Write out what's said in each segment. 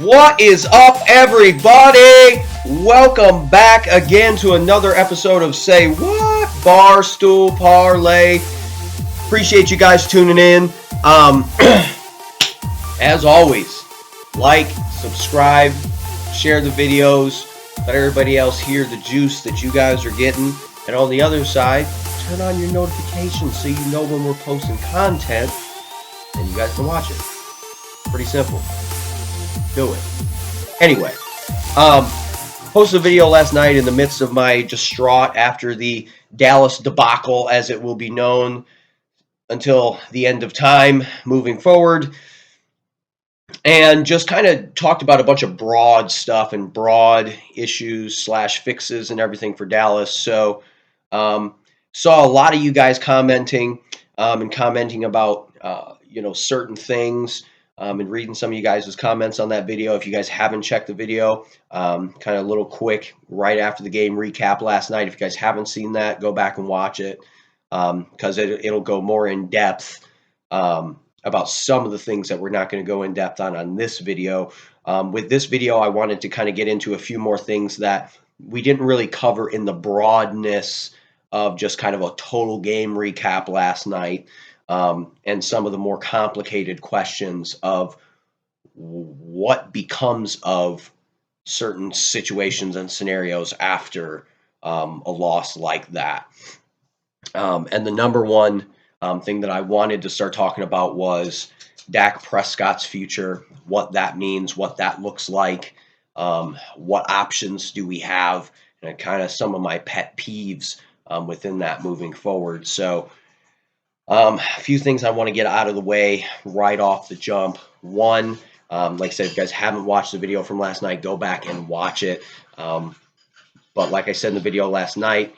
What is up, everybody? Welcome back again to another episode of Say What? Barstool Parlay. Appreciate you guys tuning in. As always, like, subscribe, share the videos, let everybody else hear the juice that you guys are getting. And on the other side, turn on your notifications so you know when we're posting content and you guys can watch it. Pretty simple. Do it. Anyway, posted a video last night in the midst of my distraught after the Dallas debacle, as it will be known until the end of time moving forward, and just kind of talked about a bunch of broad stuff and broad issues / fixes and everything for Dallas. So saw a lot of you guys commenting and commenting about certain things. And reading some of you guys' comments on that video. If you guys haven't checked the video, kind of a little quick right after the game recap last night. If you guys haven't seen that, go back and watch it because it'll go more in depth about some of the things that we're not going to go in depth on this video. With this video, I wanted to kind of get into a few more things that we didn't really cover in the broadness of just kind of a total game recap last night. And some of the more complicated questions of what becomes of certain situations and scenarios after a loss like that. And the number one thing that I wanted to start talking about was Dak Prescott's future, what that means, what that looks like, what options do we have, and kind of some of my pet peeves within that moving forward. So a few things I want to get out of the way right off the jump. One, like I said, if you guys haven't watched the video from last night, go back and watch it. But like I said in the video last night,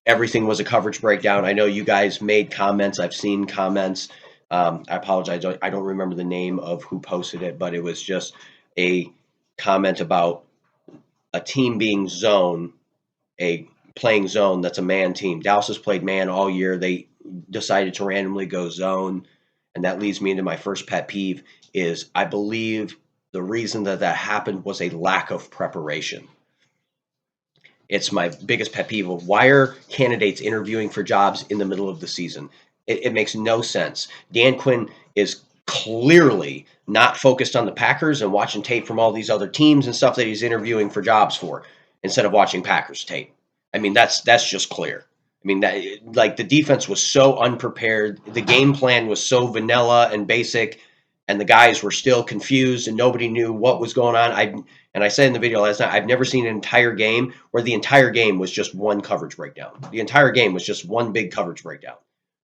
everything was a coverage breakdown. I know you guys made comments. I've seen comments. I apologize. I don't remember the name of who posted it, but it was just a comment about a team being zone, playing zone that's a man team. Dallas has played man all year. They decided to randomly go zone, and that leads me into my first pet peeve is I believe the reason that happened was a lack of preparation. It's my biggest pet peeve of why are candidates interviewing for jobs in the middle of the season? It makes no sense. Dan Quinn is clearly not focused on the Packers and watching tape from all these other teams and stuff that he's interviewing for jobs for instead of watching Packers tape. I mean, that's just clear. I mean, that the defense was so unprepared. The game plan was so vanilla and basic, and the guys were still confused, and nobody knew what was going on. I said in the video last night, I've never seen an entire game where the entire game was just one coverage breakdown. The entire game was just one big coverage breakdown.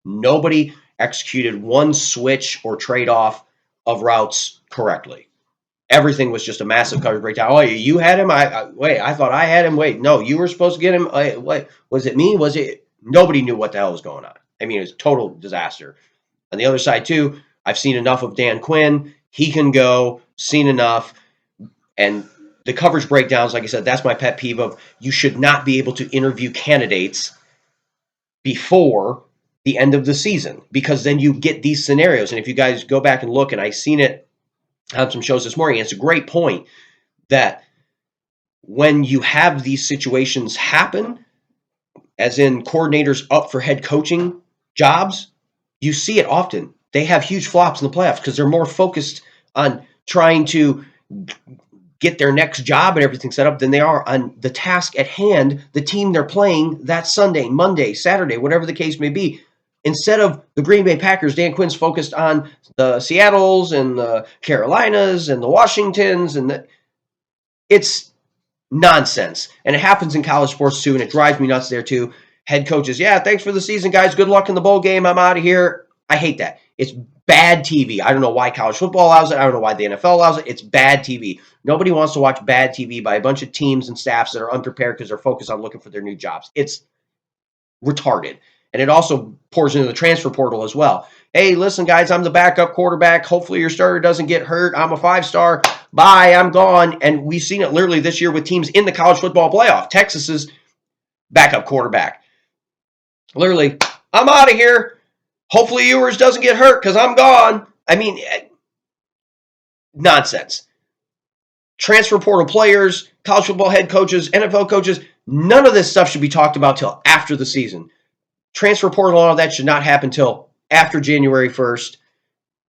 Nobody executed one switch or trade-off of routes correctly. Everything was just a massive coverage breakdown. Oh, you had him? Wait, I thought I had him. Wait, no, you were supposed to get him. Wait, was it me? Was it? Nobody knew what the hell was going on. I mean, it was a total disaster. On the other side, too, I've seen enough of Dan Quinn. He can go, seen enough. And the coverage breakdowns, like I said, that's my pet peeve of you should not be able to interview candidates before the end of the season because then you get these scenarios. And if you guys go back and look, and I've seen it on some shows this morning, it's a great point that when you have these situations happen, as in coordinators up for head coaching jobs, you see it often. They have huge flops in the playoffs because they're more focused on trying to get their next job and everything set up than they are on the task at hand, the team they're playing that Sunday, Monday, Saturday, whatever the case may be. Instead of the Green Bay Packers, Dan Quinn's focused on the Seattles and the Carolinas and the Washingtons, and it's nonsense. And it happens in college sports too, and it drives me nuts there too. Head coaches, yeah, thanks for the season, guys. Good luck in the bowl game. I'm out of here. I hate that. It's bad TV. I don't know why college football allows it. I don't know why the NFL allows it. It's bad TV. Nobody wants to watch bad TV by a bunch of teams and staffs that are unprepared because they're focused on looking for their new jobs. It's retarded. And it also pours into the transfer portal as well. Hey, listen, guys, I'm the backup quarterback. Hopefully your starter doesn't get hurt. I'm a 5-star. Bye, I'm gone. And we've seen it literally this year with teams in the college football playoff. Texas's backup quarterback. Literally, I'm out of here. Hopefully yours doesn't get hurt because I'm gone. I mean, nonsense. transfer portal players, college football head coaches, NFL coaches, none of this stuff should be talked about till after the season. Transfer portal and all that should not happen till after January 1st.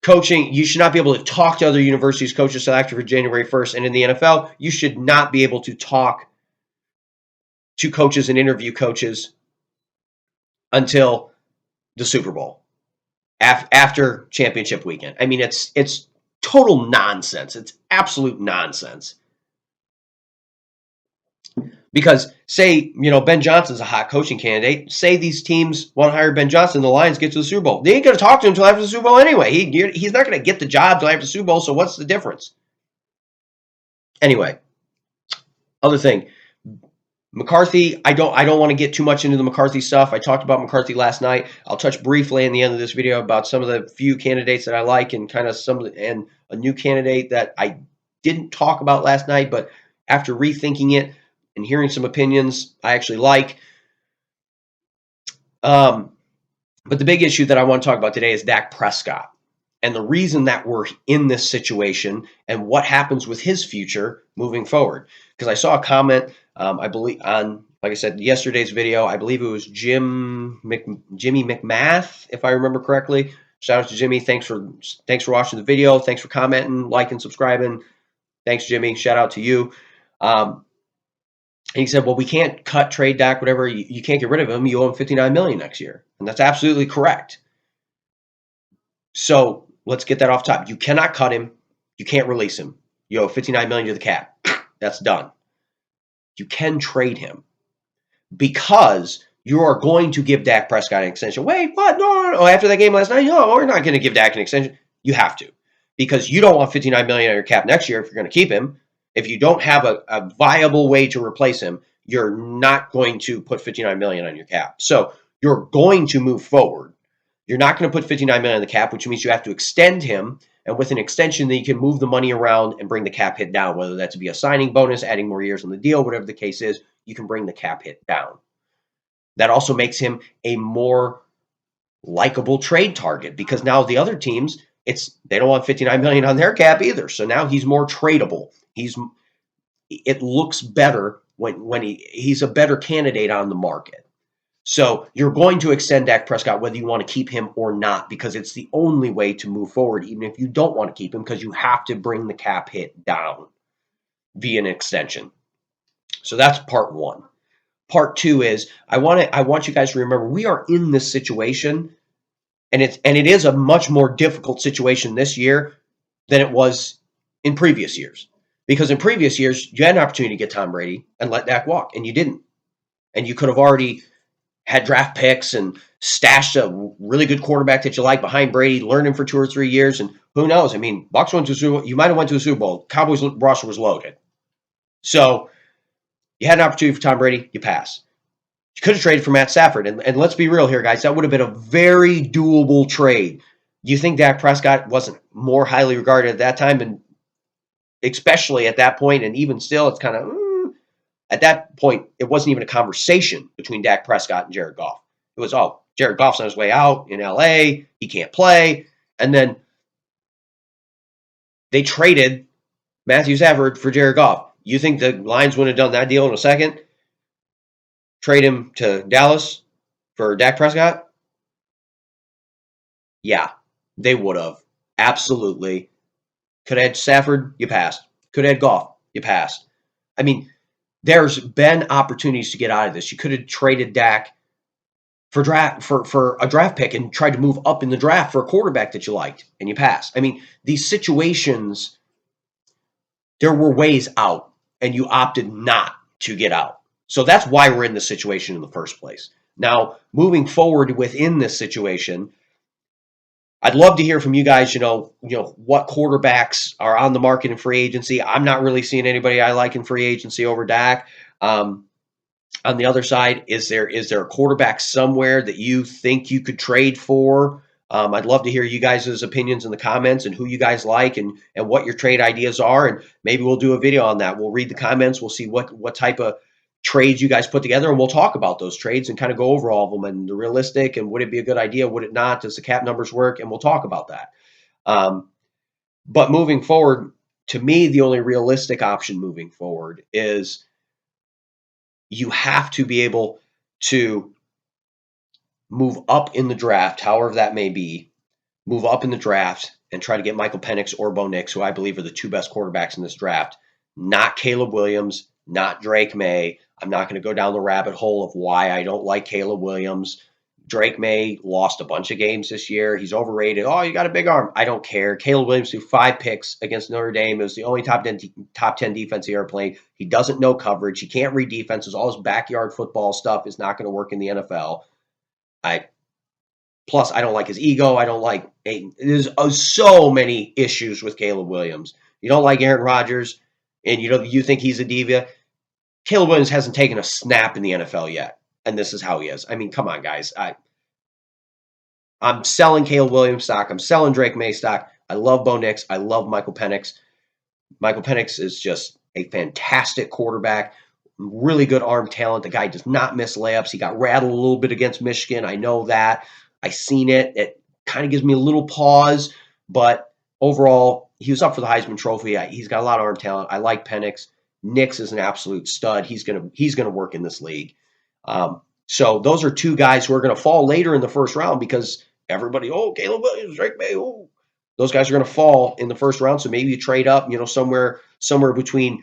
Coaching, you should not be able to talk to other universities' coaches till after January 1st. And in the NFL, you should not be able to talk to coaches and interview coaches until the Super Bowl, after championship weekend. I mean, it's total nonsense. It's absolute nonsense. Because say, Ben Johnson's a hot coaching candidate. Say these teams want to hire Ben Johnson, the Lions get to the Super Bowl. They ain't going to talk to him until after the Super Bowl anyway. He's not going to get the job until after the Super Bowl, so what's the difference? Anyway, other thing, McCarthy, I don't want to get too much into the McCarthy stuff. I talked about McCarthy last night. I'll touch briefly in the end of this video about some of the few candidates that I like and kind of and a new candidate that I didn't talk about last night, but after rethinking it and hearing some opinions, I actually like. But the big issue that I want to talk about today is Dak Prescott and the reason that we're in this situation and what happens with his future moving forward. Because I saw a comment, I believe on, like I said, yesterday's video, I believe it was Jimmy McMath, if I remember correctly. Shout out to Jimmy. Thanks for watching the video. Thanks for commenting, liking, subscribing. Thanks, Jimmy. Shout out to you. He said, well, we can't cut, trade Dak, whatever. You can't get rid of him. You owe him $59 million next year. And that's absolutely correct. So let's get that off top. You cannot cut him. You can't release him. You owe $59 million to the cap. That's done. You can trade him because you are going to give Dak Prescott an extension. Wait, what? No. After that game last night, no, we're not going to give Dak an extension. You have to, because you don't want $59 million on your cap next year if you're going to keep him. If you don't have a viable way to replace him, you're not going to put $59 million on your cap. So you're going to move forward. You're not going to put $59 million on the cap, which means you have to extend him. And with an extension, then you can move the money around and bring the cap hit down, whether that's be a signing bonus, adding more years on the deal, whatever the case is, you can bring the cap hit down. That also makes him a more likable trade target, because now the other teams, they don't want $59 million on their cap either. So now he's more tradable. It looks better when he's a better candidate on the market. So you're going to extend Dak Prescott whether you want to keep him or not, because it's the only way to move forward, even if you don't want to keep him, because you have to bring the cap hit down via an extension. So that's part one. Part two is I want you guys to remember we are in this situation, and it is a much more difficult situation this year than it was in previous years. Because in previous years, you had an opportunity to get Tom Brady and let Dak walk, and you didn't. And you could have already had draft picks and stashed a really good quarterback that you like behind Brady, learned him for 2 or 3 years, and who knows? I mean, Bucs went to the Super Bowl. You might have went to the Super Bowl. Cowboys roster was loaded. So you had an opportunity for Tom Brady, you pass. You could have traded for Matt Stafford. And let's be real here, guys. That would have been a very doable trade. Do you think Dak Prescott wasn't more highly regarded at that time? And especially at that point, and even still, it's kind of, at that point, it wasn't even a conversation between Dak Prescott and Jared Goff. It was, Jared Goff's on his way out in LA. He can't play. And then they traded Matthew Stafford for Jared Goff. You think the Lions wouldn't have done that deal in a second? Trade him to Dallas for Dak Prescott? Yeah, they would have. Absolutely. Could have had Stafford? You passed. Could have had Goff? You passed. I mean, there's been opportunities to get out of this. You could have traded Dak for a draft pick and tried to move up in the draft for a quarterback that you liked, and you passed. I mean, these situations, there were ways out, and you opted not to get out. So that's why we're in this situation in the first place. Now, moving forward within this situation, I'd love to hear from you guys, what quarterbacks are on the market in free agency. I'm not really seeing anybody I like in free agency over Dak. On the other side, is there a quarterback somewhere that you think you could trade for? I'd love to hear you guys' opinions in the comments and who you guys like and what your trade ideas are. And maybe we'll do a video on that. We'll read the comments. We'll see what type of trades you guys put together, and we'll talk about those trades and kind of go over all of them and the realistic and would it be a good idea? Would it not? Does the cap numbers work? And we'll talk about that. But moving forward, to me, the only realistic option moving forward is you have to be able to move up in the draft, however that may be, move up in the draft and try to get Michael Penix or Bo Nix, who I believe are the two best quarterbacks in this draft. Not Caleb Williams, not Drake May. I'm not going to go down the rabbit hole of why I don't like Caleb Williams. Drake May lost a bunch of games this year. He's overrated. Oh, you got a big arm. I don't care. Caleb Williams threw 5 picks against Notre Dame. It was the only top 10 defense he ever played. He doesn't know coverage. He can't read defenses. All his backyard football stuff is not going to work in the NFL. Plus, I don't like his ego. I don't like there's so many issues with Caleb Williams. You don't like Aaron Rodgers, and you think he's a diva. Caleb Williams hasn't taken a snap in the NFL yet, and this is how he is. I mean, come on, guys. I'm selling Caleb Williams stock. I'm selling Drake May stock. I love Bo Nix. I love Michael Penix. Michael Penix is just a fantastic quarterback, really good arm talent. The guy does not miss layups. He got rattled a little bit against Michigan. I know that. I seen it. It kind of gives me a little pause, but overall, he was up for the Heisman Trophy. He's got a lot of arm talent. I like Penix. Nix is an absolute stud. He's gonna work in this league. So those are two guys who are going to fall later in the first round because everybody, Caleb Williams, Drake May, those guys are going to fall in the first round. So maybe you trade up, somewhere between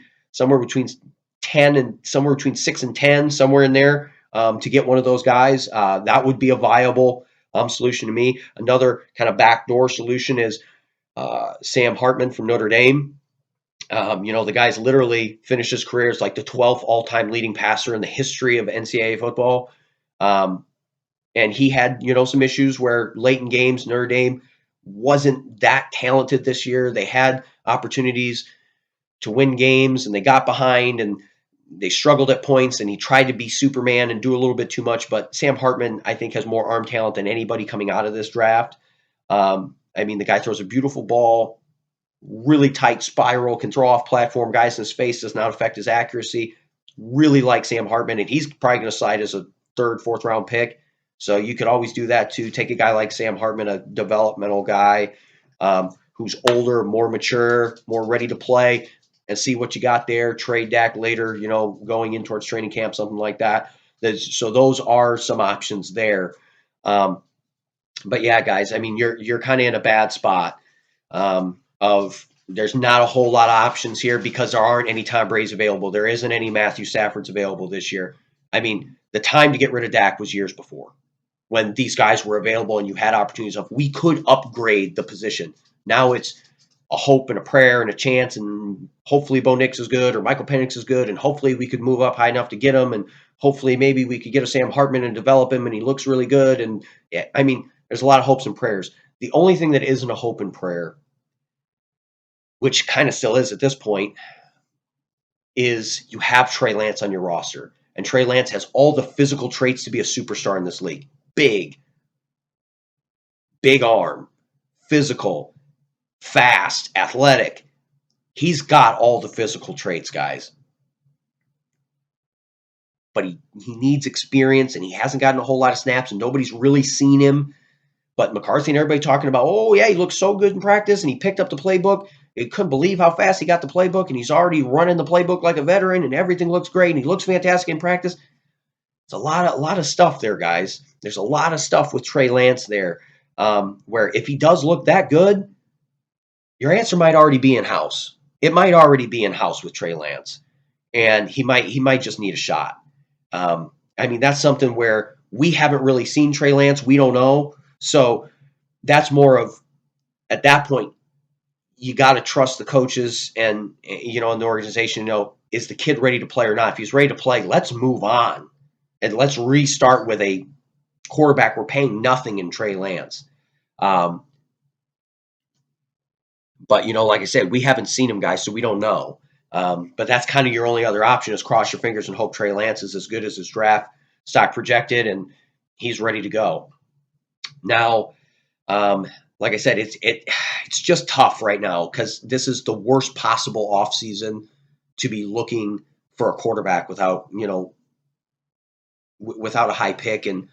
10 and somewhere between 6 and 10, somewhere in there, to get one of those guys. That would be a viable solution to me. Another kind of backdoor solution is Sam Hartman from Notre Dame. The guy's literally finished his career as like the 12th all-time leading passer in the history of NCAA football. And he had, some issues where late in games, Notre Dame wasn't that talented this year. They had opportunities to win games and they got behind and they struggled at points, and he tried to be Superman and do a little bit too much. But Sam Hartman, I think, has more arm talent than anybody coming out of this draft. The guy throws a beautiful ball, really tight spiral, can throw off platform guys in his face, does not affect his accuracy. Really like Sam Hartman, and he's probably going to slide as a 3rd, 4th round pick. So you could always do that too. Take a guy like Sam Hartman, a developmental guy who's older, more mature, more ready to play, and see what you got there. Trade Dak later, going in towards training camp, something like that. So those are some options there. But yeah, guys, you're kind of in a bad spot. There's not a whole lot of options here because there aren't any Tom Brady's available. There isn't any Matthew Stafford's available this year. The time to get rid of Dak was years before, when these guys were available and you had opportunities of we could upgrade the position. Now it's a hope and a prayer and a chance, and hopefully Bo Nix is good or Michael Penix is good, and hopefully we could move up high enough to get him, and hopefully maybe we could get a Sam Hartman and develop him and he looks really good. And yeah, there's a lot of hopes and prayers. The only thing that isn't a hope and prayer, which kind of still is at this point, is you have Trey Lance on your roster. And Trey Lance has all the physical traits to be a superstar in this league. Big arm, physical, fast, athletic. He's got all the physical traits, guys. But he needs experience, and he hasn't gotten a whole lot of snaps, and nobody's really seen him. But McCarthy and everybody talking about, he looks so good in practice, and he picked up the playbook. You couldn't believe how fast he got the playbook, and he's already running the playbook like a veteran, and everything looks great, and he looks fantastic in practice. It's a lot of stuff there, guys. There's a lot of stuff with Trey Lance there, where if he does look that good, your answer might already be in-house. It might already be in-house with Trey Lance, and he might just need a shot. That's something where we haven't really seen Trey Lance. We don't know. So that's more of, at that point, you got to trust the coaches and, in the organization, is the kid ready to play or not? If he's ready to play, let's move on. And let's restart with a quarterback we're paying nothing in Trey Lance. But, like I said, we haven't seen him, guys, so we don't know. But that's kind of your only other option, is cross your fingers and hope Trey Lance is as good as his draft stock projected and he's ready to go. Now, like I said, it's just tough right now because this is the worst possible offseason to be looking for a quarterback without a high pick. And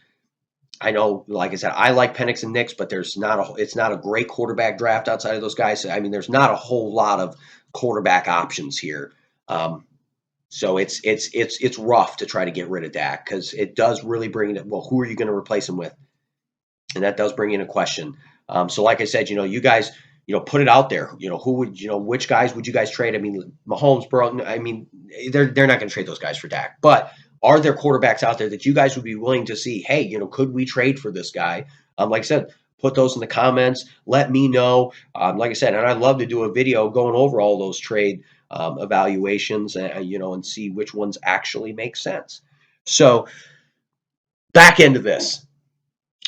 I know, like I said, I like Penix and Nix, but it's not a great quarterback draft outside of those guys. I mean, there's not a whole lot of quarterback options here. So it's rough to try to get rid of Dak because it does really bring it. Well, who are you going to replace him with? And that does bring in a question. So like I said, you guys, put it out there. Who would, which guys would you guys trade? I mean, Mahomes, Burrow. I mean, they're not going to trade those guys for Dak. But are there quarterbacks out there that you guys would be willing to see? Hey, could we trade for this guy? Like I said, put those in the comments. Let me know. Like I said, and I'd love to do a video going over all those trade evaluations and and see which ones actually make sense. So back into this.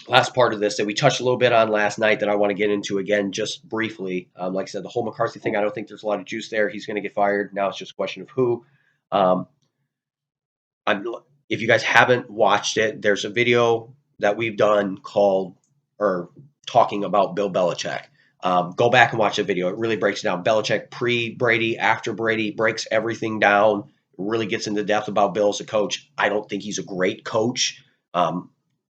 Last part of this that we touched a little bit on last night that I want to get into again just briefly. Like I said, the whole McCarthy thing, I don't think there's a lot of juice there. He's going to get fired. Now it's just a question of who. If you guys haven't watched it, there's a video that we've done talking about Bill Belichick. Go back and watch the video. It really breaks down Belichick pre-Brady, after Brady, breaks everything down. It really gets into depth about Bill as a coach. I don't think he's a great coach.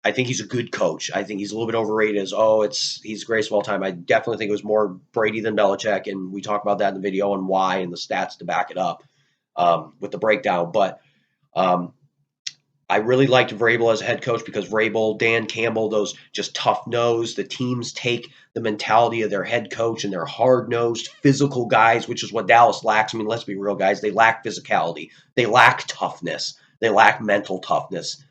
I think he's a good coach. I think he's a little bit overrated he's the greatest of all time. I definitely think it was more Brady than Belichick, and we talk about that in the video and why and the stats to back it up with the breakdown. But I really liked Vrabel as a head coach because Vrabel, Dan Campbell, those just tough-nosed, the teams take the mentality of their head coach and they're hard-nosed, physical guys, which is what Dallas lacks. I mean, let's be real, guys. They lack physicality. They lack toughness. They lack mental toughness.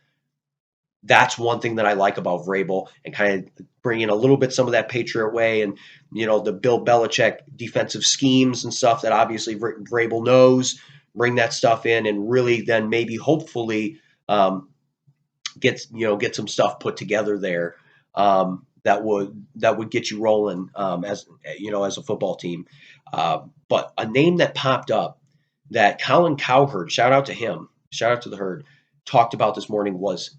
That's one thing that I like about Vrabel and kind of bring in a little bit some of that Patriot way and, the Bill Belichick defensive schemes and stuff that obviously Vrabel knows, bring that stuff in and really then maybe hopefully get some stuff put together there that would get you rolling as a football team. But a name that popped up that Colin Cowherd, shout out to him, shout out to the herd, talked about this morning was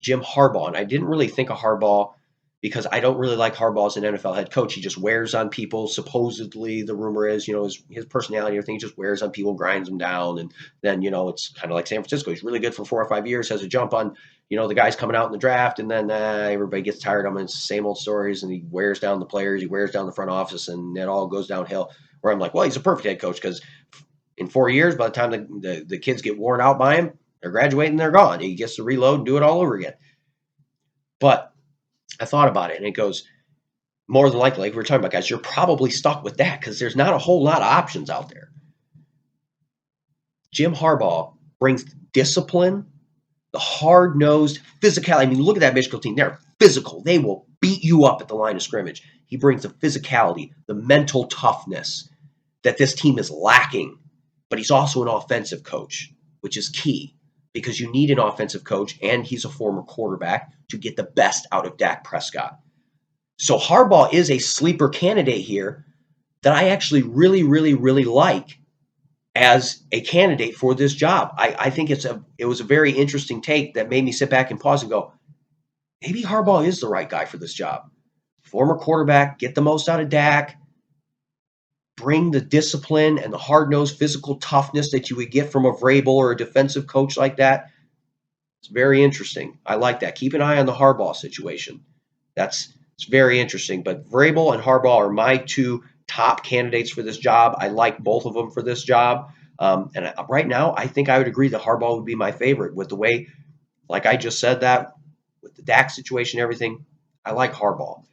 Jim Harbaugh. And I didn't really think of Harbaugh because I don't really like Harbaugh as an NFL head coach. He just wears on people. Supposedly, the rumor is, his personality and everything, he just wears on people, grinds them down. And then, it's kind of like San Francisco. He's really good for 4 or 5 years, has a jump on, the guys coming out in the draft. And then everybody gets tired of him. It's the same old stories. And he wears down the players. He wears down the front office. And it all goes downhill. Where I'm like, well, he's a perfect head coach because in 4 years, by the time the kids get worn out by him, they're graduating, they're gone. He gets to reload and do it all over again. But I thought about it, and it goes, more than likely, like we were talking about, guys, you're probably stuck with that because there's not a whole lot of options out there. Jim Harbaugh brings discipline, the hard-nosed physicality. I mean, look at that Michigan team. They're physical. They will beat you up at the line of scrimmage. He brings the physicality, the mental toughness that this team is lacking. But he's also an offensive coach, which is key. Because you need an offensive coach, and he's a former quarterback, to get the best out of Dak Prescott. So Harbaugh is a sleeper candidate here that I actually really, really, really like as a candidate for this job. I think it was a very interesting take that made me sit back and pause and go, maybe Harbaugh is the right guy for this job. Former quarterback, get the most out of Dak, bring the discipline and the hard-nosed physical toughness that you would get from a Vrabel or a defensive coach like that. It's very interesting. I like that. Keep an eye on the Harbaugh situation. It's very interesting. But Vrabel and Harbaugh are my two top candidates for this job. I like both of them for this job. And right now, I think I would agree that Harbaugh would be my favorite with the way, like I just said that, with the Dak situation and everything. I like Harbaugh.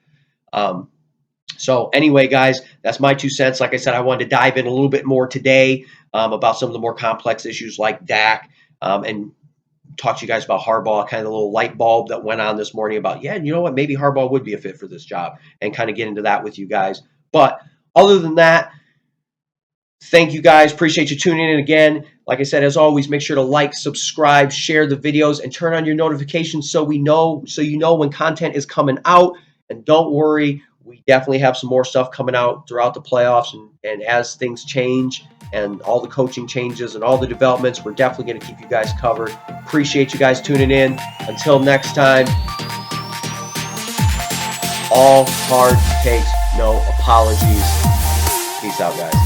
So anyway, guys, that's my 2 cents. Like I said, I wanted to dive in a little bit more today about some of the more complex issues like Dak and talk to you guys about Harbaugh, kind of a little light bulb that went on this morning about, you know what, maybe Harbaugh would be a fit for this job and kind of get into that with you guys. But other than that, thank you guys. Appreciate you tuning in again. Like I said, as always, make sure to like, subscribe, share the videos, and turn on your notifications so you know when content is coming out. And don't worry, we definitely have some more stuff coming out throughout the playoffs and as things change and all the coaching changes and all the developments, we're definitely going to keep you guys covered. Appreciate you guys tuning in. Until next time, all hard takes, no apologies. Peace out, guys.